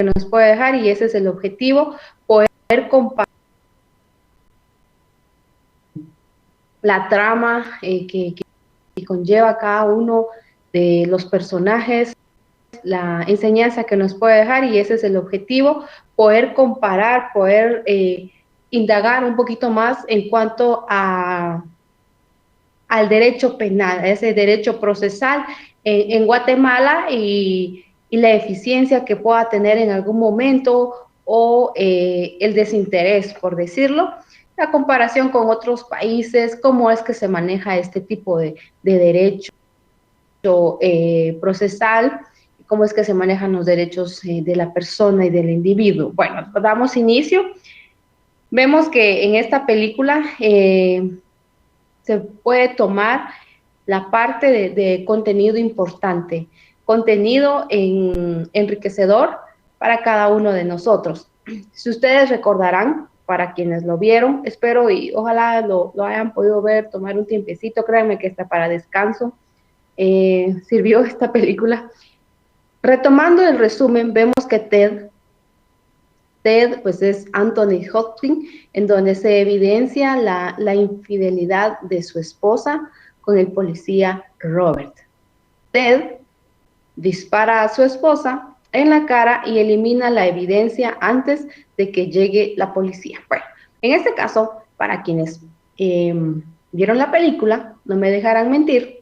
nos puede dejar, y ese es el objetivo, poder comparar la trama que conlleva cada uno de los personajes, la enseñanza que nos puede dejar, y ese es el objetivo, poder comparar, poder indagar un poquito más en cuanto al derecho penal, a ese derecho procesal en Guatemala, y la eficiencia que pueda tener en algún momento, o el desinterés, por decirlo, la comparación con otros países, cómo es que se maneja este tipo de derecho procesal, cómo es que se manejan los derechos de la persona y del individuo. Bueno, damos inicio. Vemos que en esta película se puede tomar la parte de contenido importante, contenido enriquecedor para cada uno de nosotros. Si ustedes recordarán, para quienes lo vieron, espero y ojalá lo hayan podido ver, tomar un tiempecito, créanme que está para descanso, sirvió esta película. Retomando el resumen, vemos que Ted pues es Anthony Hopkins, en donde se evidencia la infidelidad de su esposa con el policía Robert. Ted dispara a su esposa en la cara y elimina la evidencia antes de que llegue la policía. Bueno, en este caso, para quienes vieron la película, no me dejarán mentir,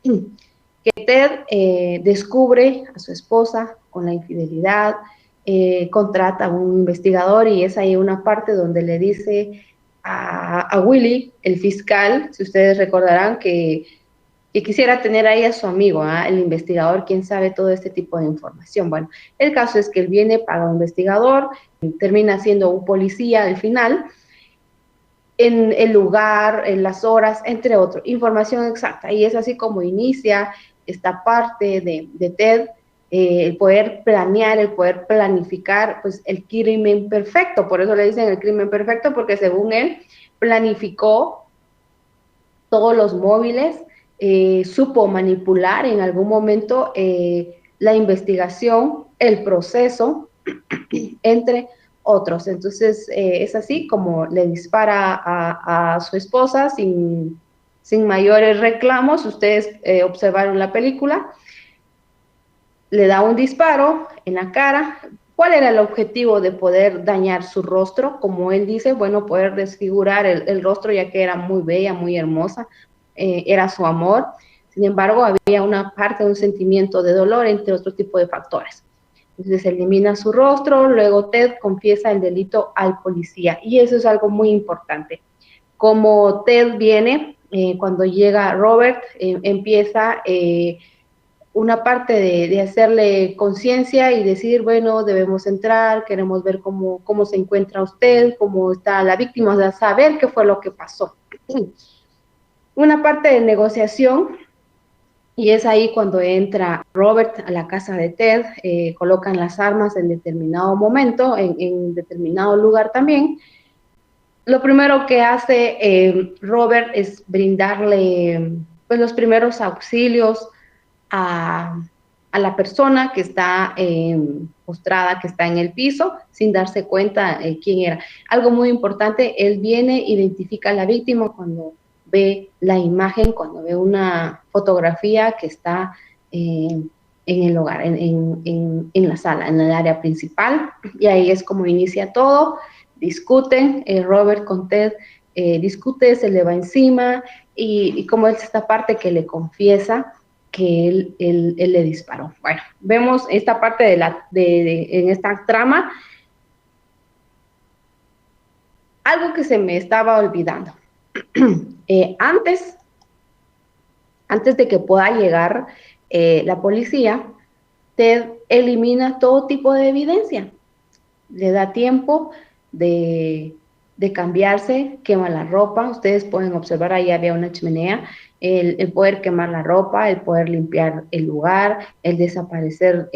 que Ted descubre a su esposa con la infidelidad, contrata a un investigador, y es ahí una parte donde le dice a Willy, el fiscal, si ustedes recordarán, que quisiera tener ahí a su amigo, el investigador, quien sabe todo este tipo de información. Bueno, el caso es que él viene, paga un investigador, termina siendo un policía al final, en el lugar, en las horas, entre otros, información exacta. Y es así como inicia esta parte de Ted, el poder planear, el poder planificar, pues el crimen perfecto. Por eso le dicen el crimen perfecto, porque según él planificó todos los móviles, supo manipular en algún momento la investigación, el proceso, entre otros. Entonces, es así como le dispara a su esposa sin mayores reclamos. Ustedes observaron la película, le da un disparo en la cara. ¿Cuál era el objetivo de poder dañar su rostro? Como él dice, bueno, poder desfigurar el rostro, ya que era muy bella, muy hermosa, era su amor. Sin embargo, había una parte de un sentimiento de dolor, entre otro tipo de factores. Entonces se elimina su rostro, luego Ted confiesa el delito al policía, y eso es algo muy importante. Como Ted viene, cuando llega Robert, empieza una parte de hacerle conciencia y decir, bueno, debemos entrar, queremos ver cómo se encuentra usted, cómo está la víctima, o sea, saber qué fue lo que pasó. Una parte de negociación, y es ahí cuando entra Robert a la casa de Ted, colocan las armas en determinado momento, en determinado lugar también. Lo primero que hace Robert es brindarle pues, los primeros auxilios a la persona que está postrada, que está en el piso, sin darse cuenta quién era. Algo muy importante, él viene, identifica a la víctima cuando ve la imagen, cuando ve una fotografía que está en el hogar, en la sala, en el área principal, y ahí es como inicia todo. Discuten, Robert con Ted discute, se le va encima, y como es esta parte que le confiesa que él le disparó. Bueno, vemos esta parte en esta trama. Algo que se me estaba olvidando. Antes de que pueda llegar la policía, Ted elimina todo tipo de evidencia. Le da tiempo de cambiarse, quema la ropa. Ustedes pueden observar, ahí había una chimenea. El poder quemar la ropa, el poder limpiar el lugar, el desaparecer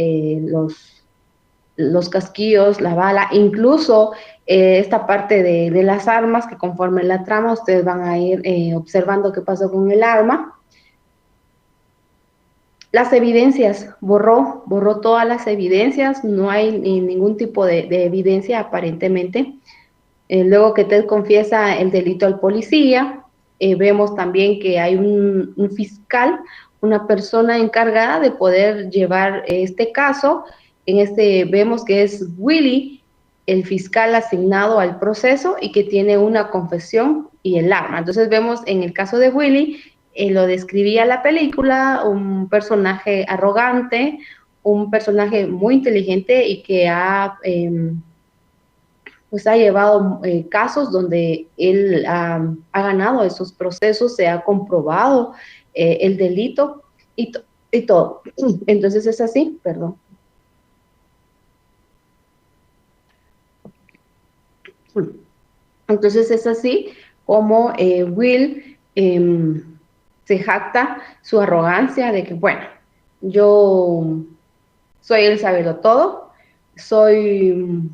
los casquillos, la bala, incluso esta parte de las armas que conforman la trama. Ustedes van a ir observando qué pasó con el arma. Las evidencias, borró todas las evidencias, no hay ningún tipo de evidencia aparentemente. Luego que Ted confiesa el delito al policía, vemos también que hay un fiscal, una persona encargada de poder llevar este caso. Vemos que es Willie, el fiscal asignado al proceso y que tiene una confesión y el arma. Entonces vemos en el caso de Willie, lo describía la película, un personaje arrogante, un personaje muy inteligente y que pues ha llevado casos donde él ha ganado esos procesos, se ha comprobado el delito y todo. Entonces es así, perdón. Entonces es así como Will se jacta su arrogancia de que, bueno, yo soy el sabelo todo, soy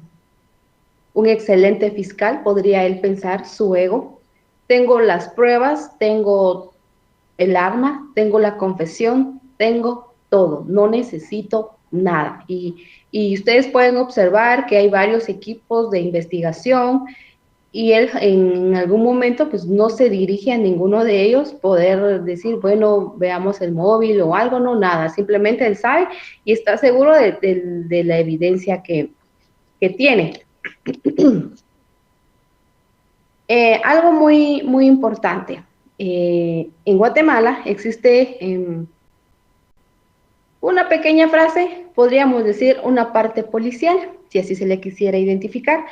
un excelente fiscal, podría él pensar, su ego. Tengo las pruebas, tengo el arma, tengo la confesión, tengo todo, no necesito nada. Y ustedes pueden observar que hay varios equipos de investigación y él en algún momento pues no se dirige a ninguno de ellos, poder decir, bueno, veamos el móvil o algo, no, nada, simplemente él sabe y está seguro de la evidencia que tiene. Algo muy importante. En Guatemala existe una pequeña frase, podríamos decir una parte policial, si así se le quisiera identificar.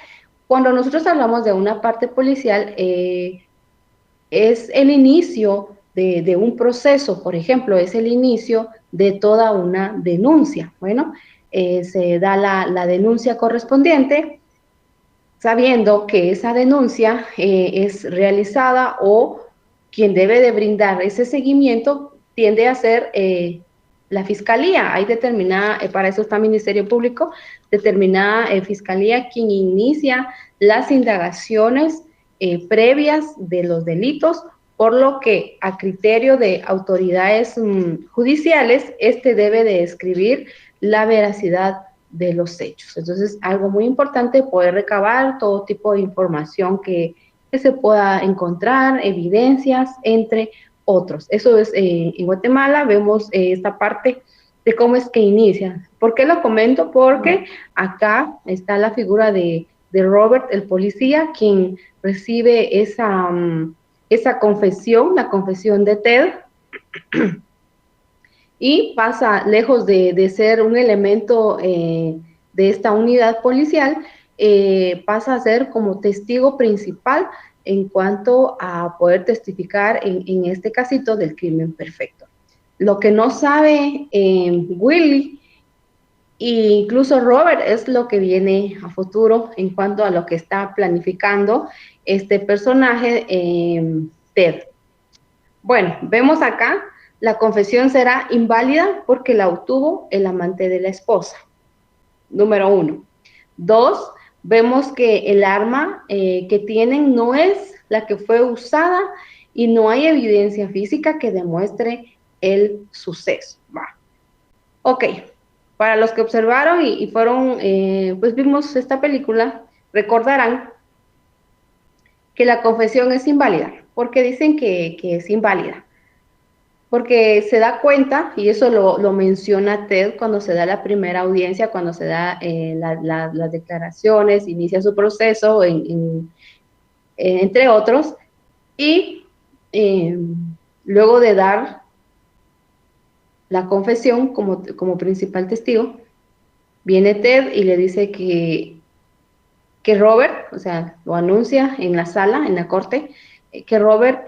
Cuando nosotros hablamos de una parte policial, es el inicio de un proceso, por ejemplo, es el inicio de toda una denuncia. Bueno, se da la denuncia correspondiente, sabiendo que esa denuncia es realizada o quien debe de brindar ese seguimiento tiende a ser la fiscalía. Hay determinada, para eso está el Ministerio Público, determinada fiscalía quien inicia las indagaciones previas de los delitos, por lo que a criterio de autoridades judiciales, este debe de escribir la veracidad de los hechos. Entonces, algo muy importante, poder recabar todo tipo de información que se pueda encontrar, evidencias, entre otros. Eso es, en Guatemala vemos esta parte de cómo es que inicia. ¿Por qué lo comento? Porque acá está la figura de Robert, el policía, quien recibe esa confesión, la confesión de Ted, y pasa, lejos de ser un elemento de esta unidad policial, pasa a ser como testigo principal en cuanto a poder testificar en este casito del crimen perfecto. Lo que no sabe Willie e incluso Robert es lo que viene a futuro en cuanto a lo que está planificando este personaje, Ted. Bueno, vemos acá, la confesión será inválida porque la obtuvo el amante de la esposa. Número 1. 2, vemos que el arma que tienen no es la que fue usada y no hay evidencia física que demuestre el suceso. Va. Ok, para los que observaron y fueron, pues vimos esta película, recordarán que la confesión es inválida. ¿Por qué dicen que es inválida? Porque se da cuenta, y eso lo menciona Ted cuando se da la primera audiencia, cuando se da las declaraciones, inicia su proceso, entre otros, y luego de dar la confesión como principal testigo, viene Ted y le dice que Robert, o sea, lo anuncia en la sala, en la corte, que Robert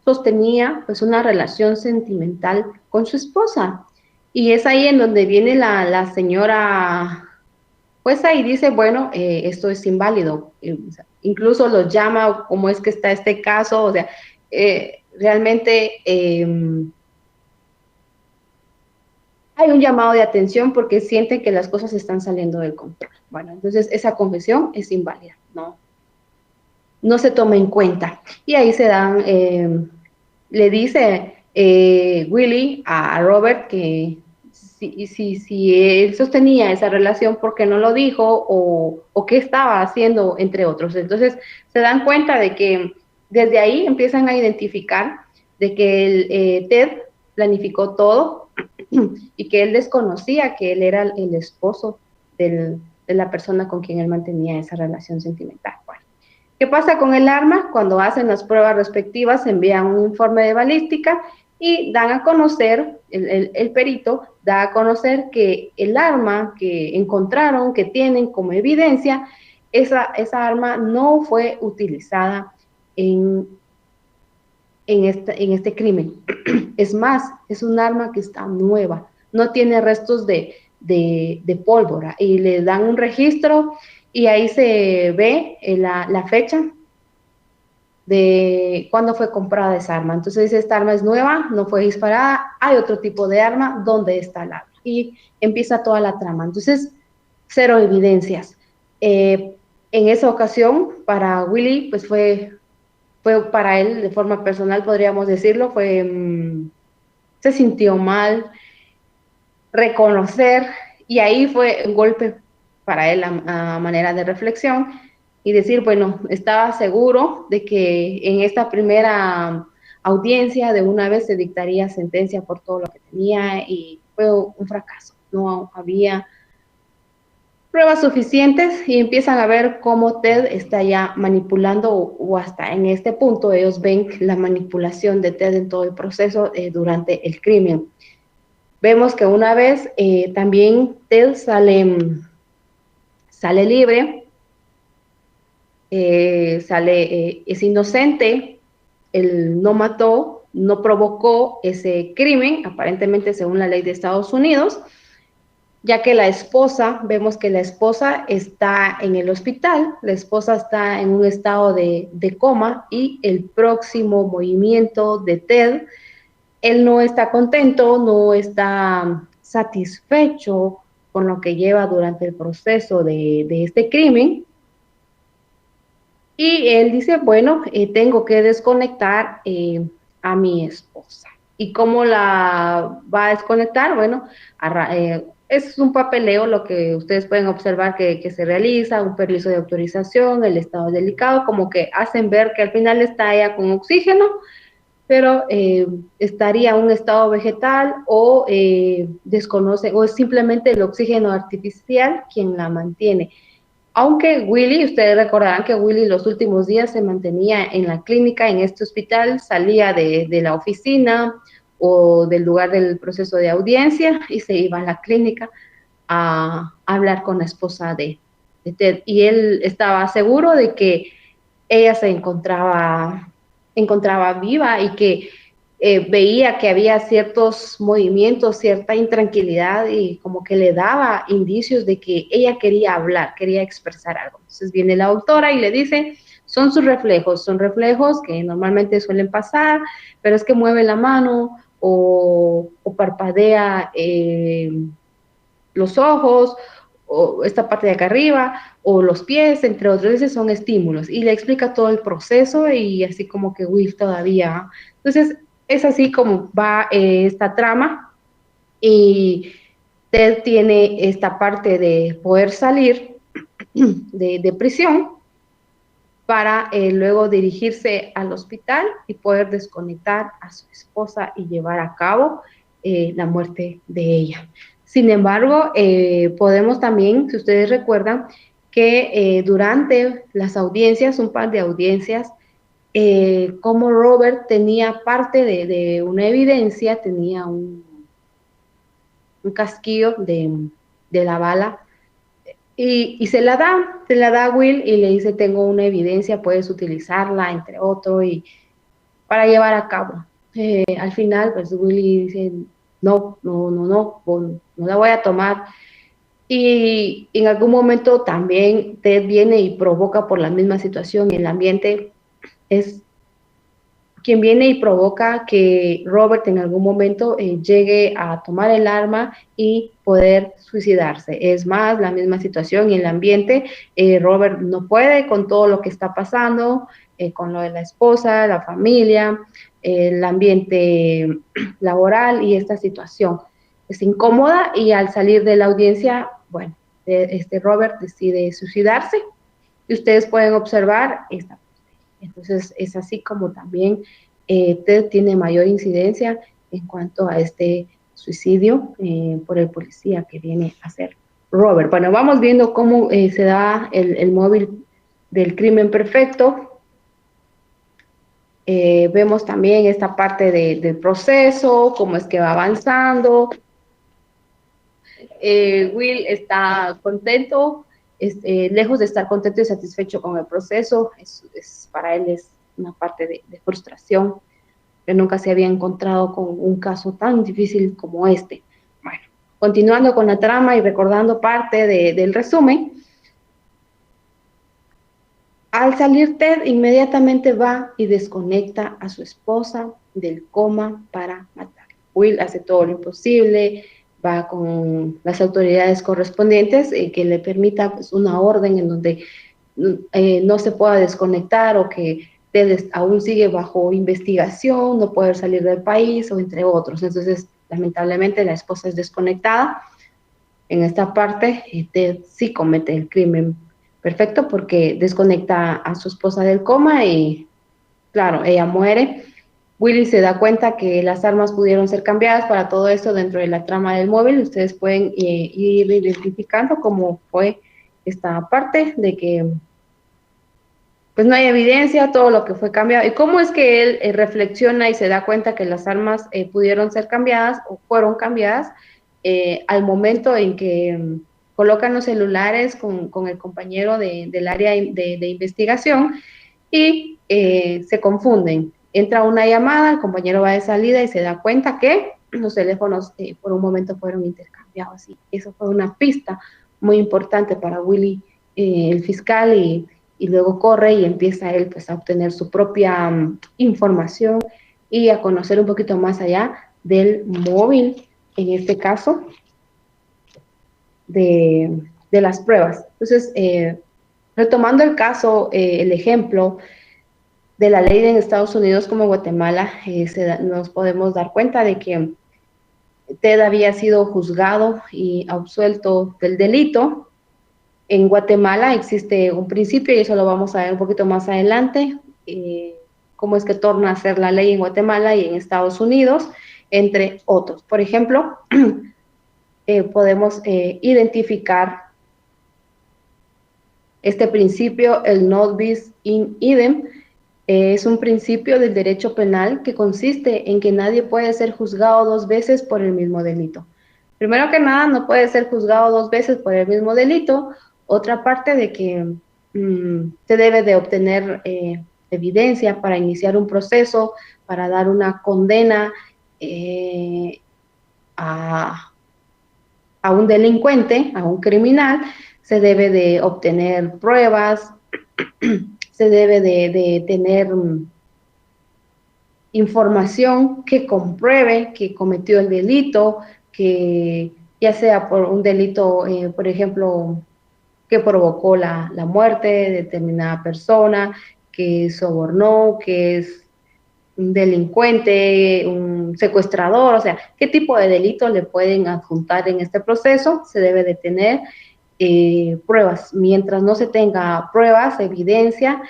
sostenía pues una relación sentimental con su esposa. Y es ahí en donde viene la señora, pues ahí dice, bueno, esto es inválido. O sea, incluso lo llama, cómo es que está este caso, o sea, realmente hay un llamado de atención porque sienten que las cosas están saliendo del control. Bueno, entonces esa confesión es inválida, no se toma en cuenta. Y ahí se dan, le dice Willie a Robert que si él sostenía esa relación, ¿por qué no lo dijo? O qué estaba haciendo, entre otros. Entonces, se dan cuenta de que desde ahí empiezan a identificar de que Ted planificó todo y que él desconocía que él era el esposo de la persona con quien él mantenía esa relación sentimental. Bueno, ¿qué pasa con el arma? Cuando hacen las pruebas respectivas, envían un informe de balística y dan a conocer, el perito da a conocer que el arma que encontraron, que tienen como evidencia, esa arma no fue utilizada en este crimen. Es más, es un arma que está nueva, no tiene restos de pólvora, y le dan un registro y ahí se ve la fecha de cuándo fue comprada esa arma. Entonces dice, esta arma es nueva, no fue disparada, hay otro tipo de arma, ¿dónde está el arma? Y empieza toda la trama. Entonces, cero evidencias. En esa ocasión, para Willie, pues fue para él, de forma personal, podríamos decirlo, se sintió mal, reconocer, y ahí fue un golpe para él a manera de reflexión, y decir, bueno, estaba seguro de que en esta primera audiencia de una vez se dictaría sentencia por todo lo que tenía, y fue un fracaso, no había pruebas suficientes, y empiezan a ver cómo Ted está ya manipulando, o hasta en este punto ellos ven la manipulación de Ted en todo el proceso durante el crimen. Vemos que una vez también Ted sale libre, es inocente, él no mató, no provocó ese crimen, aparentemente según la ley de Estados Unidos, ya que la esposa, vemos que la esposa está en el hospital, la esposa está en un estado de coma, y el próximo movimiento de Ted, él no está contento, no está satisfecho con lo que lleva durante el proceso de este crimen, y él dice, bueno, tengo que desconectar a mi esposa. ¿Y cómo la va a desconectar? Bueno, es un papeleo lo que ustedes pueden observar que se realiza, un permiso de autorización, el estado delicado, como que hacen ver que al final está ella con oxígeno, pero estaría en un estado vegetal, o desconoce, o es simplemente el oxígeno artificial quien la mantiene. Aunque Willie, ustedes recordarán que Willie los últimos días se mantenía en la clínica, en este hospital, salía de la oficina o del lugar del proceso de audiencia y se iba a la clínica a hablar con la esposa de Ted. Y él estaba seguro de que ella se encontraba viva, y que veía que había ciertos movimientos, cierta intranquilidad, y como que le daba indicios de que ella quería hablar, quería expresar algo. Entonces viene la doctora y le dice, son son reflejos que normalmente suelen pasar, pero es que mueve la mano o parpadea los ojos, o esta parte de acá arriba, o los pies, entre otros, esos son estímulos, y le explica todo el proceso, y así como que Will todavía. Entonces, es así como va esta trama, y Ted tiene esta parte de poder salir de prisión para luego dirigirse al hospital y poder desconectar a su esposa y llevar a cabo la muerte de ella. Sin embargo, podemos también, si ustedes recuerdan, que durante las audiencias, un par de audiencias, como Robert tenía parte de una evidencia, tenía un casquillo de la bala, y se la da a Will, y le dice, tengo una evidencia, puedes utilizarla, entre otros, y para llevar a cabo. Al final, pues Willy dice, no la voy a tomar. Y en algún momento también Ted viene y provoca por la misma situación, y el ambiente es quien viene y provoca que Robert en algún momento llegue a tomar el arma y poder suicidarse. Es más, la misma situación y el ambiente, Robert no puede con todo lo que está pasando, con lo de la esposa, la familia, el ambiente laboral y esta situación es incómoda, y al salir de la audiencia, bueno, Robert decide suicidarse, y ustedes pueden observar esta parte. Entonces es así como también Ted tiene mayor incidencia en cuanto a este suicidio por el policía que viene a ser Robert. Bueno, vamos viendo cómo se da el móvil del crimen perfecto. Vemos también esta parte del proceso, cómo es que va avanzando. Will está contento, lejos de estar contento y satisfecho con el proceso. Para él es una parte de frustración, que nunca se había encontrado con un caso tan difícil como este. Bueno, continuando con la trama y recordando parte del resumen, al salir Ted inmediatamente va y desconecta a su esposa del coma para matar. Will hace todo lo imposible, va con las autoridades correspondientes que le permita pues, una orden en donde no se pueda desconectar, o que Ted aún sigue bajo investigación, no puede salir del país, o entre otros. Entonces, lamentablemente, la esposa es desconectada. En esta parte, Ted sí comete el crimen perfecto porque desconecta a su esposa del coma y, claro, ella muere. Willy se da cuenta que las armas pudieron ser cambiadas. Para todo esto, dentro de la trama del móvil, ustedes pueden ir identificando cómo fue esta parte de que pues no hay evidencia, todo lo que fue cambiado, y cómo es que él reflexiona y se da cuenta que las armas pudieron ser cambiadas o fueron cambiadas al momento en que colocan los celulares con el compañero del área de investigación, y se confunden. Entra una llamada, el compañero va de salida y se da cuenta que los teléfonos por un momento fueron intercambiados, y eso fue una pista muy importante para Willy, el fiscal, y luego corre y empieza él pues a obtener su propia información y a conocer un poquito más allá del móvil, en este caso, de las pruebas. Entonces, retomando el caso, el ejemplo de la ley en Estados Unidos como Guatemala, nos podemos dar cuenta de que Ted había sido juzgado y absuelto del delito. En Guatemala existe un principio, y eso lo vamos a ver un poquito más adelante, cómo es que torna a ser la ley en Guatemala y en Estados Unidos, entre otros. Por ejemplo, podemos identificar este principio, el non bis in idem. Es un principio del derecho penal que consiste en que nadie puede ser juzgado dos veces por el mismo delito. Primero que nada, no puede ser juzgado dos veces por el mismo delito. Otra parte de que se debe de obtener evidencia para iniciar un proceso, para dar una condena a un delincuente, a un criminal. Se debe de obtener pruebas, se debe de tener información que compruebe que cometió el delito, que ya sea por un delito, por ejemplo, que provocó la muerte de determinada persona, que sobornó, que es un delincuente, un secuestrador, o sea, qué tipo de delito le pueden adjuntar en este proceso. Se debe de tener pruebas. Mientras no se tenga pruebas, evidencia,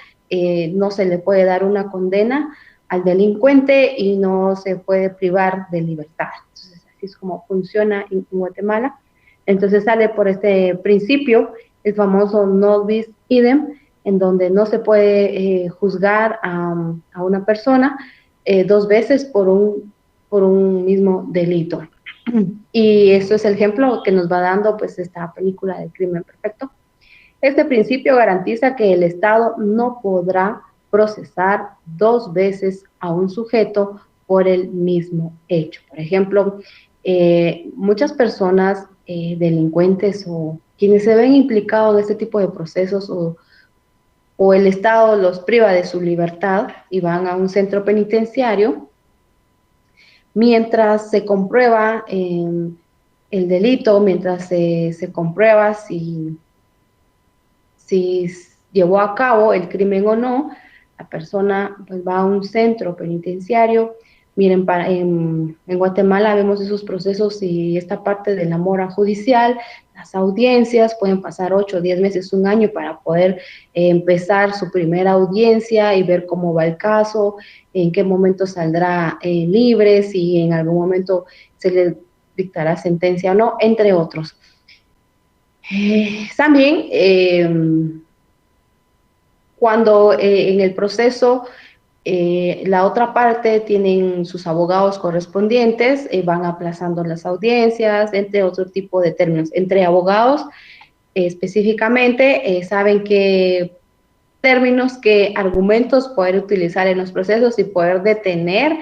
no se le puede dar una condena al delincuente y no se puede privar de libertad. Entonces, así es como funciona en Guatemala. Entonces sale por este principio el famoso non bis idem, en donde no se puede juzgar a una persona dos veces por un mismo delito. Y esto es el ejemplo que nos va dando pues esta película de Crimen Perfecto. Este principio garantiza que el Estado no podrá procesar dos veces a un sujeto por el mismo hecho. Por ejemplo, muchas personas delincuentes o quienes se ven implicados en este tipo de procesos, o el Estado los priva de su libertad y van a un centro penitenciario, mientras se comprueba el delito, mientras se comprueba si llevó a cabo el crimen o no, la persona pues va a un centro penitenciario. Miren, en Guatemala vemos esos procesos y esta parte de la mora judicial, las audiencias pueden pasar 8, 10 meses, un año para poder empezar su primera audiencia y ver cómo va el caso, en qué momento saldrá libre, si en algún momento se le dictará sentencia o no, entre otros. También cuando en el proceso la otra parte tienen sus abogados correspondientes, van aplazando las audiencias, entre otro tipo de términos. Entre abogados, específicamente, saben qué términos, qué argumentos poder utilizar en los procesos y poder detener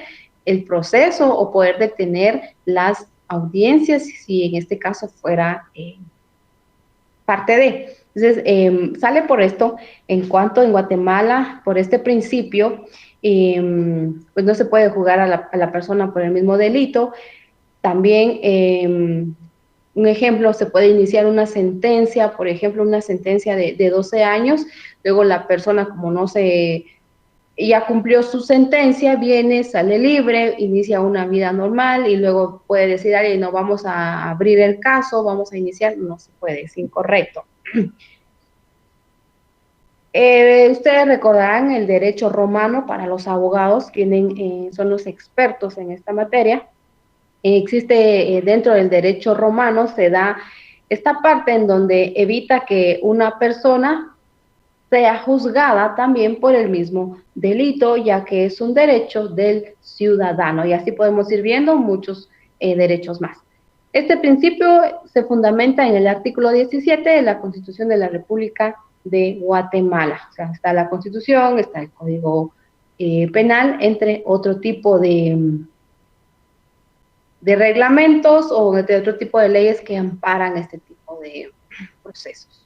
el proceso o poder detener las audiencias, si en este caso fuera parte de. Entonces, sale por esto, en cuanto en Guatemala, por este principio, pues no se puede juzgar a la persona por el mismo delito. También, un ejemplo, se puede iniciar una sentencia, por ejemplo, una sentencia de 12 años, luego la persona, como no se, ya cumplió su sentencia, viene, sale libre, inicia una vida normal y luego puede decir, alguien, no, vamos a abrir el caso, vamos a iniciar, no se puede, es incorrecto. Ustedes recordarán el derecho romano para los abogados, son los expertos en esta materia. Existe dentro del derecho romano, se da esta parte en donde evita que una persona sea juzgada también por el mismo delito, ya que es un derecho del ciudadano, y así podemos ir viendo muchos derechos más. Este principio se fundamenta en el artículo 17 de la Constitución de la República de Guatemala. O sea, está la Constitución, está el Código Penal, entre otro tipo de reglamentos o de otro tipo de leyes que amparan este tipo de procesos.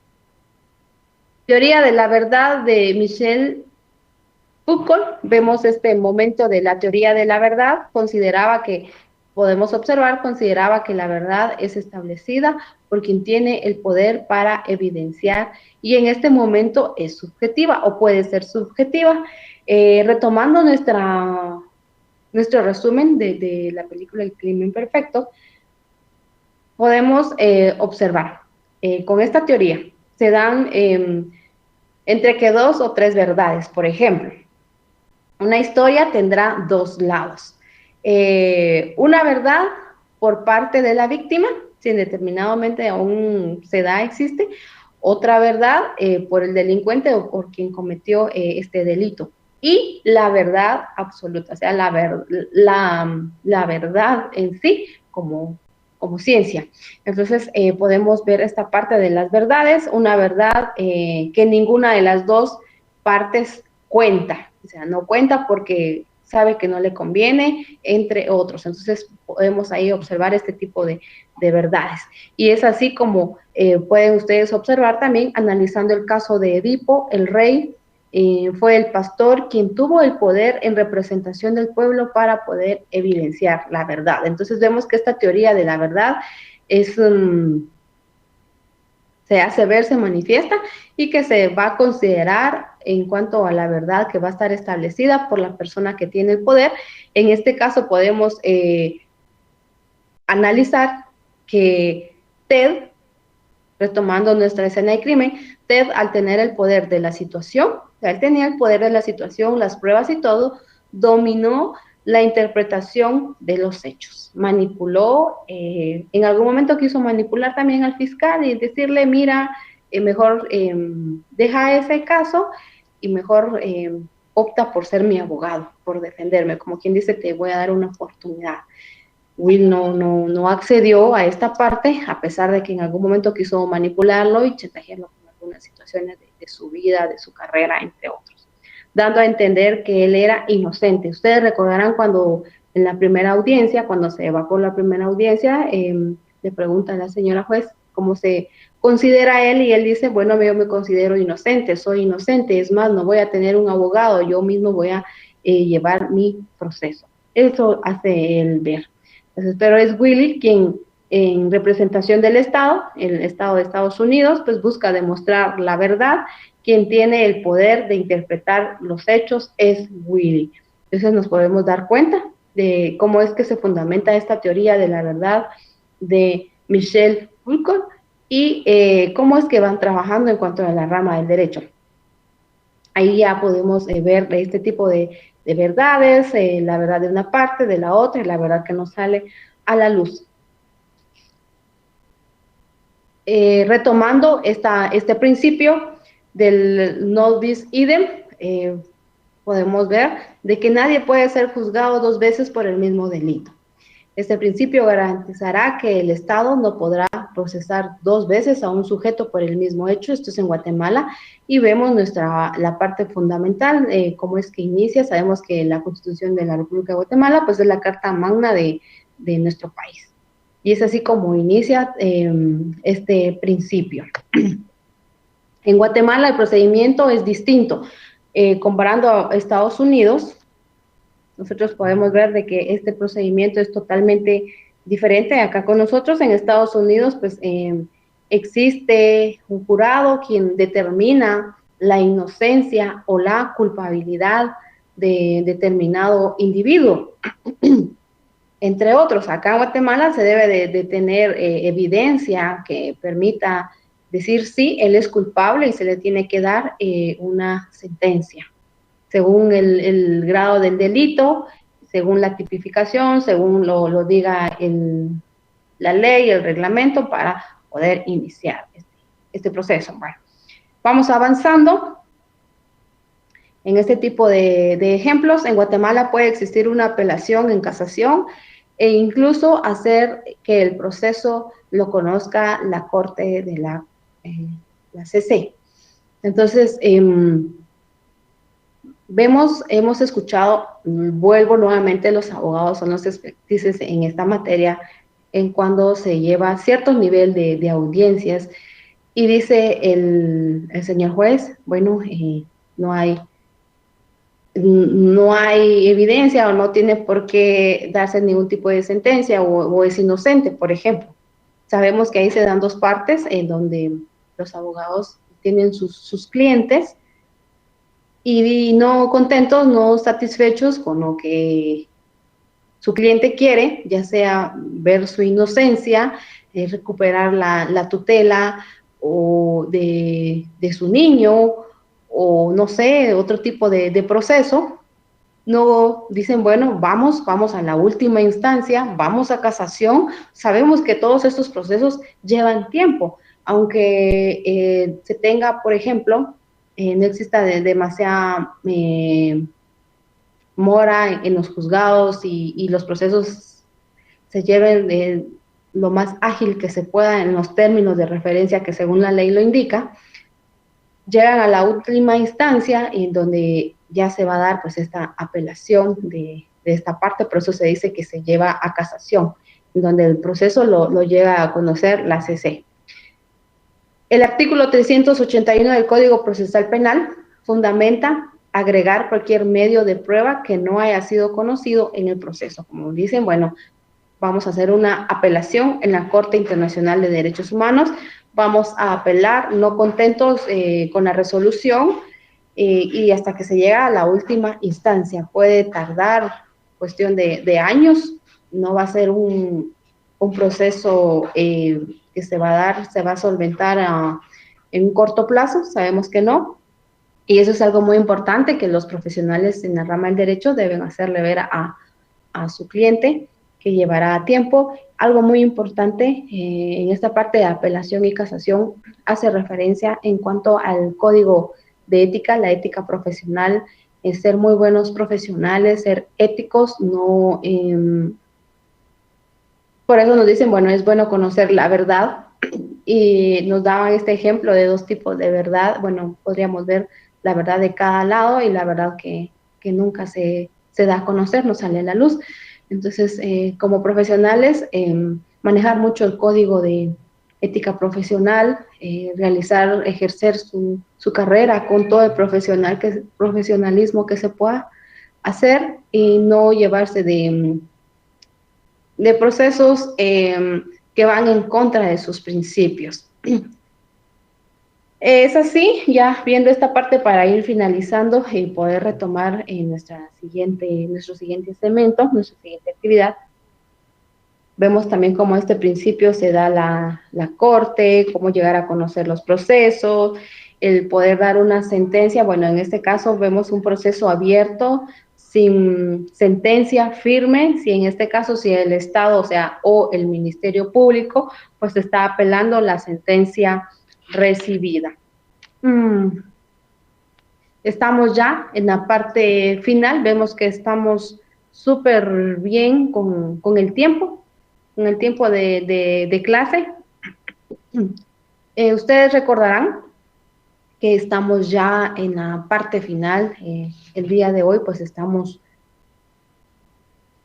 Teoría de la verdad de Michel Foucault. Vemos este momento de la teoría de la verdad. Consideraba que la verdad es establecida por quien tiene el poder para evidenciar, y en este momento es subjetiva o puede ser subjetiva. Retomando nuestro resumen de la película El crimen perfecto, podemos observar, con esta teoría se dan entre que 2 o 3 verdades. Por ejemplo, una historia tendrá 2 lados. Una verdad por parte de la víctima, si en determinado momento aún existe. Otra verdad por el delincuente o por quien cometió este delito. Y la verdad absoluta, o sea, la verdad en sí como ciencia. Entonces, podemos ver esta parte de las verdades, una verdad que ninguna de las dos partes cuenta, o sea, no cuenta porque sabe que no le conviene, entre otros. Entonces, podemos ahí observar este tipo de verdades. Y es así como pueden ustedes observar también, analizando el caso de Edipo, el rey, fue el pastor quien tuvo el poder en representación del pueblo para poder evidenciar la verdad. Entonces vemos que esta teoría de la verdad se hace ver, se manifiesta, y que se va a considerar en cuanto a la verdad que va a estar establecida por la persona que tiene el poder. En este caso podemos analizar que Ted, retomando nuestra escena de crimen, Ted, al tener el poder de la situación, o sea, él tenía el poder de la situación, las pruebas y todo, dominó la interpretación de los hechos, manipuló, en algún momento quiso manipular también al fiscal y decirle, mira, mejor deja ese caso y mejor opta por ser mi abogado, por defenderme, como quien dice, te voy a dar una oportunidad. Will no accedió a esta parte, a pesar de que en algún momento quiso manipularlo y chantajearlo con algunas situaciones de su vida, de su carrera, entre otros, dando a entender que él era inocente. Ustedes recordarán cuando en la primera audiencia, cuando se evacuó la primera audiencia, le pregunta a la señora juez cómo se considera él, y él dice, bueno, yo me considero inocente, soy inocente, es más, no voy a tener un abogado, yo mismo voy a llevar mi proceso. Eso hace él ver. Entonces, pero es Willy quien en representación del Estado, el Estado de Estados Unidos, pues busca demostrar la verdad. Quien tiene el poder de interpretar los hechos es Willy. Entonces nos podemos dar cuenta de cómo es que se fundamenta esta teoría de la verdad de Michel Foucault y cómo es que van trabajando en cuanto a la rama del derecho. Ahí ya podemos ver este tipo de verdades, la verdad de una parte, de la otra, y la verdad que nos sale a la luz. Retomando este principio del non bis idem, podemos ver de que nadie puede ser juzgado dos veces por el mismo delito. Este principio garantizará que el Estado no podrá procesar dos veces a un sujeto por el mismo hecho. Esto es en Guatemala, y vemos la parte fundamental, cómo es que inicia. Sabemos que la Constitución de la República de Guatemala pues es la carta magna de nuestro país. Y es así como inicia este principio. En Guatemala el procedimiento es distinto. Comparando a Estados Unidos, nosotros podemos ver de que este procedimiento es totalmente diferente. Acá con nosotros en Estados Unidos, pues existe un jurado quien determina la inocencia o la culpabilidad de determinado individuo. Entre otros, acá en Guatemala se debe de tener evidencia que permita decir sí, él es culpable y se le tiene que dar una sentencia, según el grado del delito, según la tipificación, según lo diga la ley, el reglamento, para poder iniciar este proceso. Bueno, vamos avanzando. En este tipo de ejemplos, en Guatemala puede existir una apelación en casación e incluso hacer que el proceso lo conozca la Corte de la CC. Entonces, hemos escuchado, vuelvo nuevamente, los abogados son los expertices en esta materia, en cuando se lleva cierto nivel de audiencias, y dice el señor juez, bueno, no hay evidencia o no tiene por qué darse ningún tipo de sentencia o es inocente, por ejemplo. Sabemos que ahí se dan dos partes en donde los abogados tienen sus clientes y no contentos, no satisfechos con lo que su cliente quiere, ya sea ver su inocencia, recuperar la tutela o de su niño, o no sé, otro tipo de proceso, no dicen, bueno, vamos a la última instancia, vamos a casación. Sabemos que todos estos procesos llevan tiempo, aunque se tenga, por ejemplo, no exista demasiada mora en los juzgados y los procesos se lleven lo más ágil que se pueda en los términos de referencia que según la ley lo indica. Llegan a la última instancia en donde ya se va a dar pues esta apelación de esta parte, por eso se dice que se lleva a casación, en donde el proceso lo llega a conocer la CC. El artículo 381 del Código Procesal Penal fundamenta agregar cualquier medio de prueba que no haya sido conocido en el proceso. Como dicen, bueno, vamos a hacer una apelación en la Corte Internacional de Derechos Humanos, vamos a apelar no contentos con la resolución y hasta que se llega a la última instancia. Puede tardar cuestión de años, no va a ser un proceso que se va a solventar en un corto plazo, sabemos que no, y eso es algo muy importante que los profesionales en la rama del derecho deben hacerle ver a su cliente, que llevará tiempo. Algo muy importante en esta parte de apelación y casación hace referencia en cuanto al código de ética, la ética profesional, es ser muy buenos profesionales, ser éticos, no... por eso nos dicen, bueno, es bueno conocer la verdad, y nos daban este ejemplo de dos tipos de verdad. Bueno, podríamos ver la verdad de cada lado y la verdad que nunca se da a conocer, no sale a la luz. Entonces, como profesionales, manejar mucho el código de ética profesional, ejercer su carrera con todo el profesionalismo que se pueda hacer y no llevarse de procesos que van en contra de sus principios. Es así, ya viendo esta parte para ir finalizando y poder retomar en nuestro siguiente segmento, nuestra siguiente actividad. Vemos también cómo este principio se da la corte, cómo llegar a conocer los procesos, el poder dar una sentencia. Bueno, en este caso vemos un proceso abierto, sin sentencia firme, si en este caso, si el Estado, o sea, o el Ministerio Público, pues está apelando la sentencia recibida. Estamos ya en la parte final, vemos que estamos súper bien con el tiempo de clase. Ustedes recordarán que estamos ya en la parte final. El día de hoy pues estamos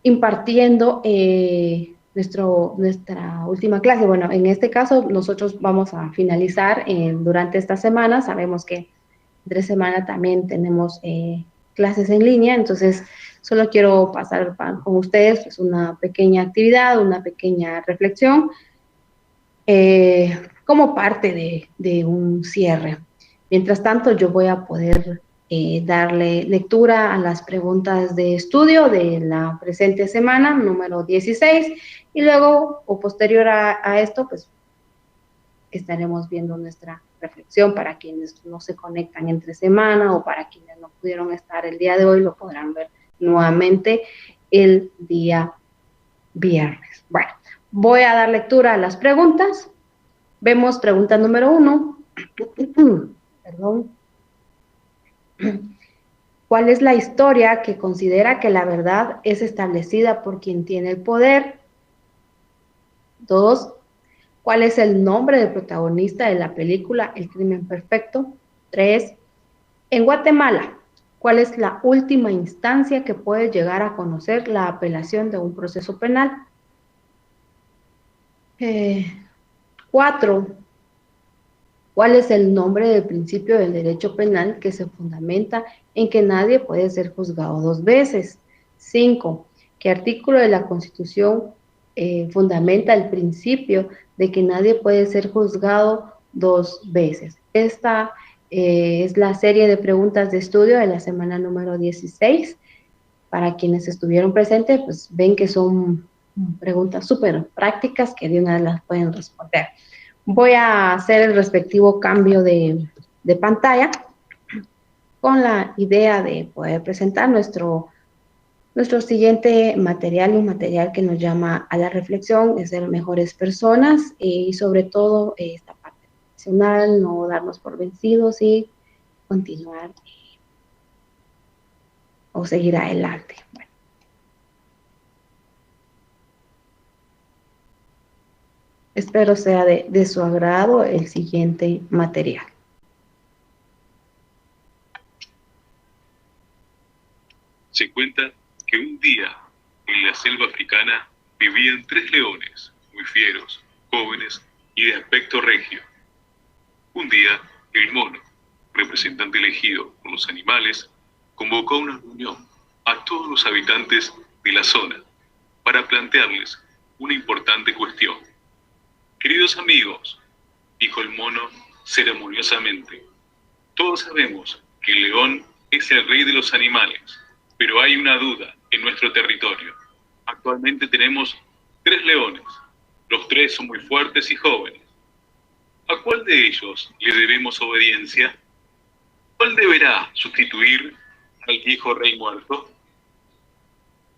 impartiendo nuestra última clase. Bueno, en este caso nosotros vamos a finalizar durante esta semana. Sabemos que entre semana también tenemos clases en línea, entonces solo quiero pasar con ustedes pues, una pequeña actividad, una pequeña reflexión como parte de un cierre. Mientras tanto, yo voy a poder darle lectura a las preguntas de estudio de la presente semana, número 16, y luego, o posterior a esto, pues estaremos viendo nuestra reflexión para quienes no se conectan entre semana o para quienes no pudieron estar el día de hoy, lo podrán ver nuevamente el día viernes. Bueno, voy a dar lectura a las preguntas. Vemos pregunta número 1. Perdón. ¿Cuál es la historia que considera que la verdad es establecida por quien tiene el poder? 2. ¿Cuál es el nombre del protagonista de la película El crimen perfecto? 3. En Guatemala, ¿cuál es la última instancia que puede llegar a conocer la apelación de un proceso penal? 4. ¿Cuál es el nombre del principio del derecho penal que se fundamenta en que nadie puede ser juzgado 2 veces? 5. ¿Qué artículo de la Constitución fundamenta el principio de que nadie puede ser juzgado 2 veces? Esta es la serie de preguntas de estudio de la semana número 16. Para quienes estuvieron presentes, pues ven que son preguntas súper prácticas que de una vez las pueden responder. Voy a hacer el respectivo cambio de pantalla con la idea de poder presentar nuestro siguiente material, un material que nos llama a la reflexión, es ser mejores personas y sobre todo esta parte profesional, no darnos por vencidos y continuar o seguir adelante. Bueno. Espero sea de su agrado el siguiente material. Se cuenta que un día en la selva africana vivían 3 leones, muy fieros, jóvenes y de aspecto regio. Un día, el mono, representante elegido por los animales, convocó a una reunión a todos los habitantes de la zona para plantearles una importante cuestión. Queridos amigos, dijo el mono ceremoniosamente, todos sabemos que el león es el rey de los animales, pero hay una duda en nuestro territorio. Actualmente tenemos 3 leones. Los 3 son muy fuertes y jóvenes. ¿A cuál de ellos le debemos obediencia? ¿Cuál deberá sustituir al viejo rey muerto?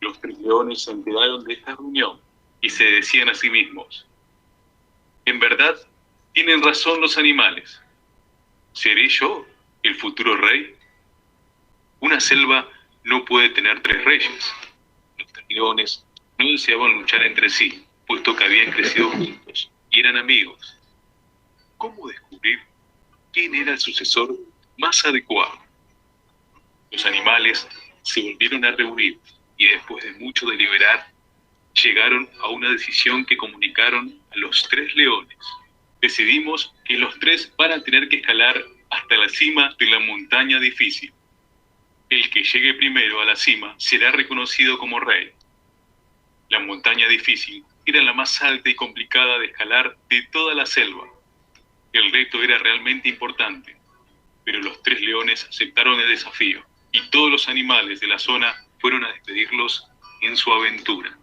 Los 3 leones se enteraron de esta reunión y se decían a sí mismos, en verdad, tienen razón los animales. ¿Seré yo el futuro rey? Una selva no puede tener 3 reyes. Los 3 leones no deseaban luchar entre sí, puesto que habían crecido juntos y eran amigos. ¿Cómo descubrir quién era el sucesor más adecuado? Los animales se volvieron a reunir y después de mucho deliberar, llegaron a una decisión que comunicaron a los 3 leones. Decidimos que los 3 van a tener que escalar hasta la cima de la montaña difícil. El que llegue primero a la cima será reconocido como rey. La montaña difícil era la más alta y complicada de escalar de toda la selva. El reto era realmente importante, pero los 3 leones aceptaron el desafío y todos los animales de la zona fueron a despedirlos en su aventura.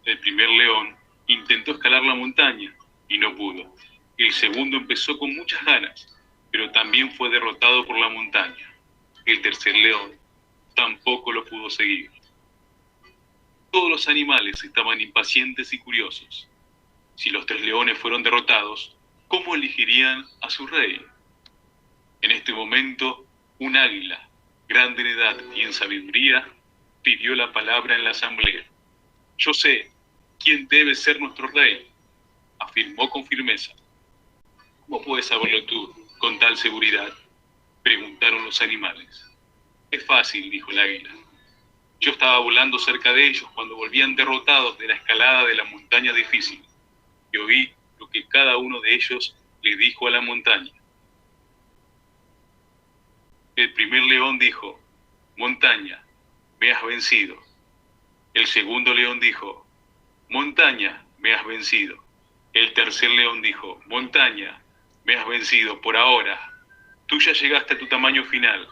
El primer león intentó escalar la montaña y no pudo. El segundo empezó con muchas ganas, pero también fue derrotado por la montaña. El tercer león tampoco lo pudo seguir. Todos los animales estaban impacientes y curiosos. Si los 3 leones fueron derrotados, ¿cómo elegirían a su rey? En este momento, un águila, grande en edad y en sabiduría, pidió la palabra en la asamblea. «Yo sé quién debe ser nuestro rey», afirmó con firmeza. «¿Cómo puedes saberlo tú con tal seguridad?», preguntaron los animales. «Es fácil», dijo el águila. «Yo estaba volando cerca de ellos cuando volvían derrotados de la escalada de la montaña difícil, y oí lo que cada uno de ellos le dijo a la montaña». El primer león dijo: «Montaña, me has vencido». El segundo león dijo: «Montaña, me has vencido». El tercer león dijo: «Montaña, me has vencido por ahora. Tú ya llegaste a tu tamaño final,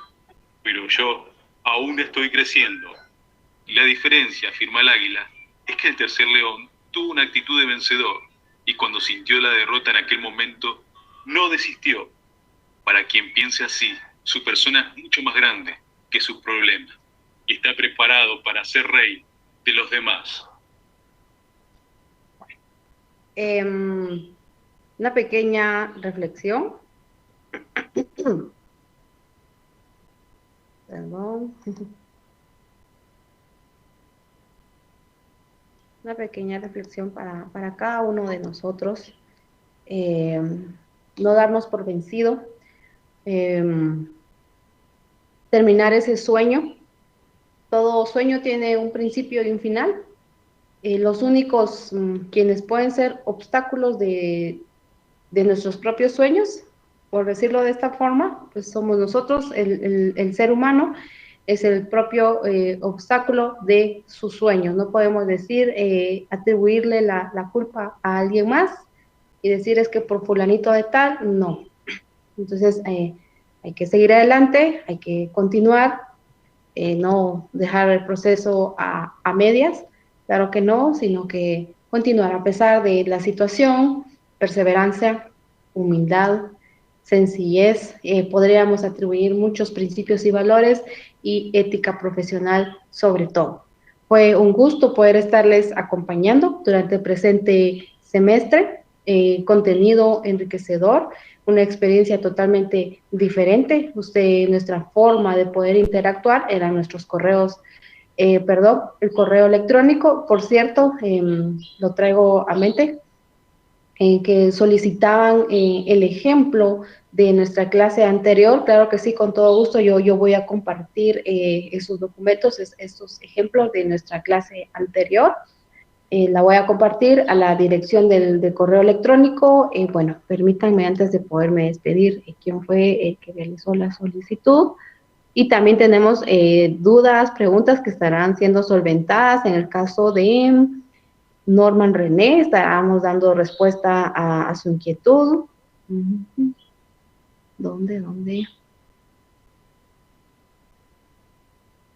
pero yo aún estoy creciendo». La diferencia, afirma el águila, es que el tercer león tuvo una actitud de vencedor y cuando sintió la derrota en aquel momento, no desistió. Para quien piense así, su persona es mucho más grande que sus problemas y está preparado para ser rey de los demás. Una pequeña reflexión. Perdón. Una pequeña reflexión para cada uno de nosotros. No darnos por vencido. Terminar ese sueño. Todo sueño tiene un principio y un final. Los únicos quienes pueden ser obstáculos de nuestros propios sueños, por decirlo de esta forma, pues somos nosotros, el ser humano es el propio obstáculo de sus sueños. No podemos decir, atribuirle la culpa a alguien más y decir es que por fulanito de tal, no. Entonces hay que seguir adelante, hay que continuar, no dejar el proceso a medias, claro que no, sino que continuar a pesar de la situación, perseverancia, humildad, sencillez, podríamos atribuir muchos principios y valores y ética profesional sobre todo. Fue un gusto poder estarles acompañando durante el presente semestre, contenido enriquecedor, una experiencia totalmente diferente. Nuestra forma de poder interactuar eran nuestros correos, el correo electrónico, por cierto, lo traigo a mente, que solicitaban el ejemplo de nuestra clase anterior. Claro que sí, con todo gusto, yo voy a compartir esos documentos, estos ejemplos de nuestra clase anterior. La voy a compartir a la dirección del correo electrónico. Bueno, permítanme antes de poderme despedir quién fue el que realizó la solicitud. Y también tenemos dudas, preguntas que estarán siendo solventadas. En el caso de Norman René, estaremos dando respuesta a su inquietud. ¿Dónde?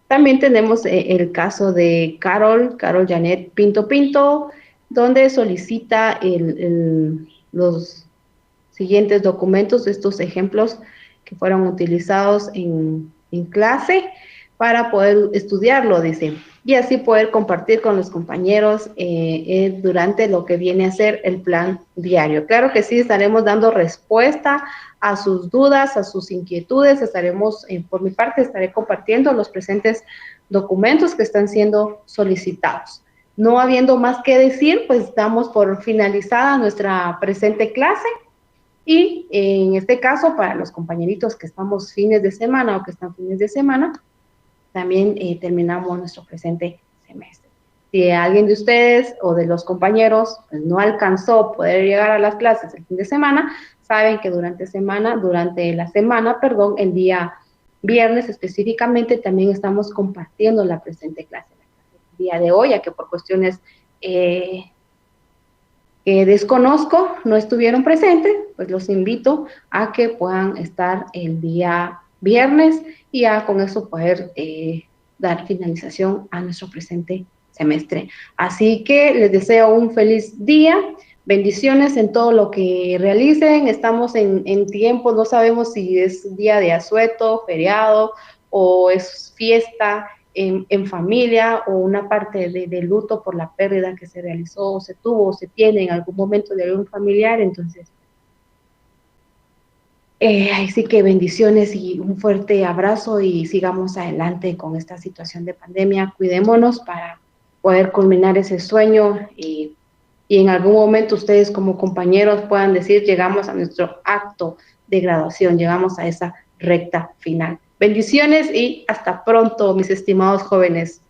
También tenemos el caso de Carol Janet Pinto, donde solicita los siguientes documentos, estos ejemplos que fueron utilizados en clase para poder estudiarlo, dice, y así poder compartir con los compañeros durante lo que viene a ser el plan diario. Claro que sí, estaremos dando respuesta a sus dudas, a sus inquietudes. Estaremos, por mi parte, estaré compartiendo los presentes documentos que están siendo solicitados. No habiendo más que decir, pues damos por finalizada nuestra presente clase. Y en este caso, para los compañeritos que estamos fines de semana o que están fines de semana, también terminamos nuestro presente semestre. Si alguien de ustedes o de los compañeros pues, no alcanzó a poder llegar a las clases el fin de semana, saben que durante la semana, el día viernes específicamente, también estamos compartiendo la presente clase. El día de hoy, ya que por cuestiones que desconozco, no estuvieron presentes, pues los invito a que puedan estar el día viernes y ya con eso poder dar finalización a nuestro presente semestre. Así que les deseo un feliz día, bendiciones en todo lo que realicen. Estamos en tiempo, no sabemos si es día de asueto, feriado o es fiesta en familia, o una parte de luto por la pérdida que se realizó o se tuvo o se tiene en algún momento de algún familiar. Entonces, así que bendiciones y un fuerte abrazo, y sigamos adelante con esta situación de pandemia. Cuidémonos para poder culminar ese sueño, y en algún momento ustedes como compañeros puedan decir: llegamos a nuestro acto de graduación, llegamos a esa recta final. Bendiciones y hasta pronto, mis estimados jóvenes.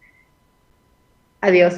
Adiós.